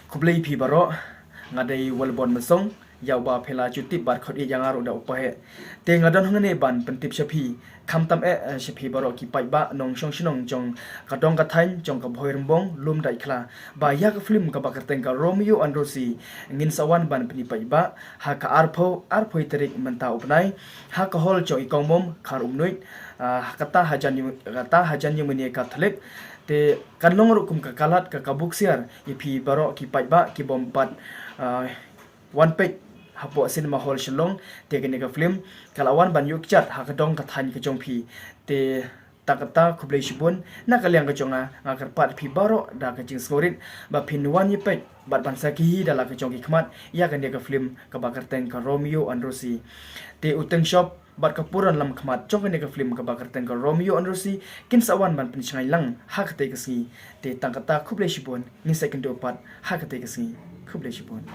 kublai pi baro ngadai walbon mesong yau ba phela chuti bar khot yang aru da upahe te ngadon hangane ban pentip shapi khamtam shapi baro ki pai ba nong shong shinong jong kadong ka thain jong ka bhoirbong lum dai khla ba yak film ka bakateng ka Romeo and Rosie ngin sawan ban pani pai ba ha ka arpho terik menta upnai ha ka hol cho ikongmom khar umnuit kata hajan yang meni ka thlek te kanlong rukum ka kalat ka kabuk siar ipi baro ki pai ba ki bompat one page hapo cinema hall shalong te kene ka film kalawan ban yuk chat ha kadong ka than ka jong phi te takata kublai shibun na kalyang ka jonga karpat phi baro da ka jing skorit ba phin wan yepet bat ban saki dala ka jong ki khmat ya kene ka film ka bakar teng ka Romeo and Rosie te uteng shop bat ka puran lam khmat jong kene ka film ka bakar teng ka Romeo and Rosie kin sawan ban pin changai lang ha ka te ka si te takata kublai shibun ni second part ha ka te ka si kublai shibun